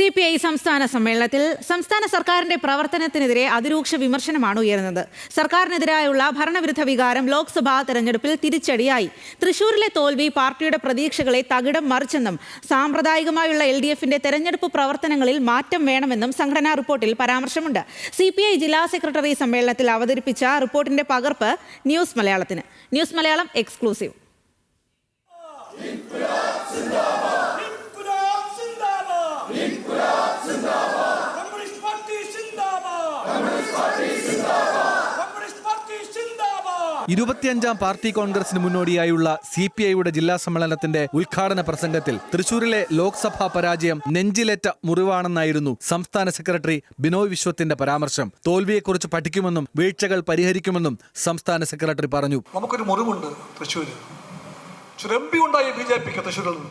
CPI സംസ്ഥാന സമ്മേളനത്തിൽ സംസ്ഥാന സർക്കാരിന്റെ പ്രവർത്തനത്തിനെതിരെ അതിരൂക്ഷ വിമർശനമാണ് ഉയർന്നത്. സർക്കാരിനെതിരായുള്ള ഭരണവിരുദ്ധ വികാരം ലോക്സഭാ തെരഞ്ഞെടുപ്പിൽ തിരിച്ചടിയായി. തൃശൂരിലെ തോൽവി പാർട്ടിയുടെ പ്രതീക്ഷകളെ തകിടം മറിച്ചെന്നും സാമ്പ്രദായികമായുള്ള LDFന്റെ തെരഞ്ഞെടുപ്പ് പ്രവർത്തനങ്ങളിൽ മാറ്റം വേണമെന്നും സംഘടനാ റിപ്പോർട്ടിൽ പരാമർശമുണ്ട്. CPI ജില്ലാ സെക്രട്ടറി സമ്മേളനത്തിൽ അവതരിപ്പിച്ച റിപ്പോർട്ടിന്റെ പകർപ്പ് ന്യൂസ് മലയാളത്തിന്. News Malayalam exclusive. ഇരുപത്തിയഞ്ചാം പാർട്ടി കോൺഗ്രസിന് മുന്നോടിയായുള്ള CPIയുടെ ജില്ലാ സമ്മേളനത്തിന്റെ ഉദ്ഘാടന പ്രസംഗത്തിൽ തൃശൂരിലെ ലോക്സഭാ പരാജയം നെഞ്ചിലേറ്റ മുറിവാണെന്നായിരുന്നു സംസ്ഥാന സെക്രട്ടറി ബിനോയ് വിശ്വത്തിന്റെ പരാമർശം. തോൽവിയെക്കുറിച്ച് പഠിക്കുമെന്നും വീഴ്ചകൾ പരിഹരിക്കുമെന്നും സംസ്ഥാന സെക്രട്ടറി പറഞ്ഞു. നമുക്കൊരു മുറിവുണ്ട് തൃശ്ശൂര്. MP ഉണ്ടായി BJPക്ക് തൃശ്ശൂരിൽ നിന്ന്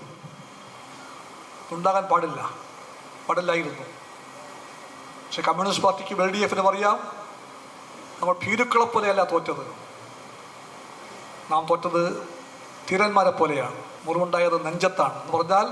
ഉണ്ടാകാൻ പാടില്ലായിരുന്നു. പക്ഷെ കമ്മ്യൂണിസ്റ്റ് പാർട്ടിക്കും LDFനും അറിയാം, നമ്മൾ ഭീരുക്കളെ പോലെയല്ല തോറ്റത്. നാം തോറ്റത് ധീരന്മാരെ പോലെയാണ്. മുറിവുണ്ടായത് നെഞ്ചത്താണ് എന്ന് പറഞ്ഞാൽ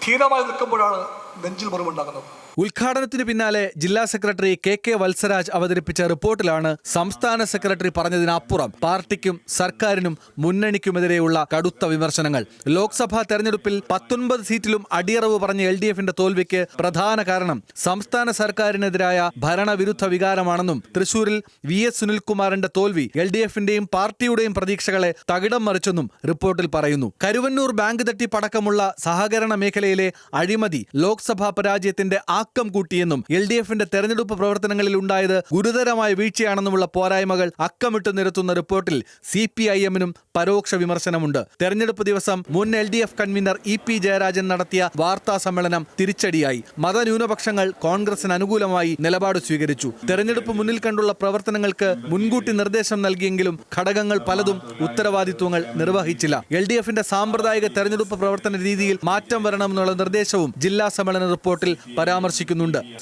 ധീരമായി നിൽക്കുമ്പോഴാണ് നെഞ്ചിൽ മുറിവുണ്ടാകുന്നത്. ഉദ്ഘാടനത്തിന് പിന്നാലെ ജില്ലാ സെക്രട്ടറി KK വത്സരാജ് അവതരിപ്പിച്ച റിപ്പോർട്ടിലാണ് സംസ്ഥാന സെക്രട്ടറി പറഞ്ഞതിനപ്പുറം പാർട്ടിക്കും സർക്കാരിനും മുന്നണിക്കുമെതിരെയുള്ള കടുത്ത വിമർശനങ്ങൾ. ലോക്സഭാ തെരഞ്ഞെടുപ്പിൽ 19 സീറ്റിലും അടിയറവ് പറഞ്ഞ LDFന്റെ തോൽവിക്ക് പ്രധാന കാരണം സംസ്ഥാന സർക്കാരിനെതിരായ ഭരണവിരുദ്ധ വികാരമാണെന്നും തൃശൂരിൽ VS സുനിൽകുമാറിന്റെ തോൽവി LDFന്റെയും പാർട്ടിയുടെയും പ്രതീക്ഷകളെ തകിടം മറിച്ചെന്നും റിപ്പോർട്ടിൽ പറയുന്നു. കരുവന്നൂർ ബാങ്ക് തട്ടിപ്പടക്കമുള്ള സഹകരണ മേഖലയിലെ അഴിമതി ലോക്സഭാ പരാജയത്തിന്റെ ആക്കം കൂട്ടിയെന്നും LDFന്റെ തെരഞ്ഞെടുപ്പ് പ്രവർത്തനങ്ങളിൽ ഉണ്ടായത് ഗുരുതരമായ വീഴ്ചയാണെന്നുമുള്ള പോരായ്മകൾ അക്കമിട്ട് നിരത്തുന്ന റിപ്പോർട്ടിൽ CPIMനും പരോക്ഷ വിമർശനമുണ്ട്. തെരഞ്ഞെടുപ്പ് ദിവസം മുൻ LDF കൺവീനർ EP ജയരാജൻ നടത്തിയ വാർത്താ സമ്മേളനം തിരിച്ചടിയായി. മതന്യൂനപക്ഷങ്ങൾ കോൺഗ്രസിന് അനുകൂലമായി നിലപാട് സ്വീകരിച്ചു. തെരഞ്ഞെടുപ്പ് മുന്നിൽ കണ്ടുള്ള പ്രവർത്തനങ്ങൾക്ക് മുൻകൂട്ടി നിർദ്ദേശം നൽകിയെങ്കിലും ഘടകങ്ങൾ പലതും ഉത്തരവാദിത്വങ്ങൾ നിർവഹിച്ചില്ല. LDFന്റെ സാമ്പ്രദായിക തെരഞ്ഞെടുപ്പ് പ്രവർത്തന രീതിയിൽ മാറ്റം വരണമെന്നുള്ള നിർദ്ദേശവും ജില്ലാ സമ്മേളന റിപ്പോർട്ടിൽ പരാമർശിക്കുന്നുണ്ട്.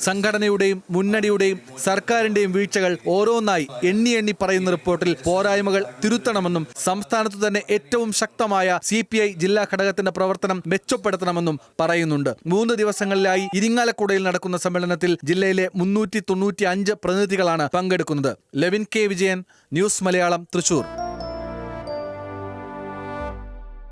സംഘടനയുടെയും മുന്നണിയുടെയും സർക്കാരിന്റെയും വീഴ്ചകൾ ഓരോന്നായി എണ്ണി പറയുന്ന റിപ്പോർട്ടിൽ പോരായ്മകൾ തിരുത്തണമെന്നും സംസ്ഥാനത്തു തന്നെ ഏറ്റവും ശക്തമായ CPI ജില്ലാ ഘടകത്തിന്റെ പ്രവർത്തനം മെച്ചപ്പെടുത്തണമെന്നും പറയുന്നുണ്ട്. 3 ദിവസങ്ങളിലായി ഇരിങ്ങാലക്കുടയിൽ നടക്കുന്ന സമ്മേളനത്തിൽ ജില്ലയിലെ 395 പ്രതിനിധികളാണ് പങ്കെടുക്കുന്നത്. ലെവിൻ K. വിജയൻ, ന്യൂസ് മലയാളം, തൃശൂർ.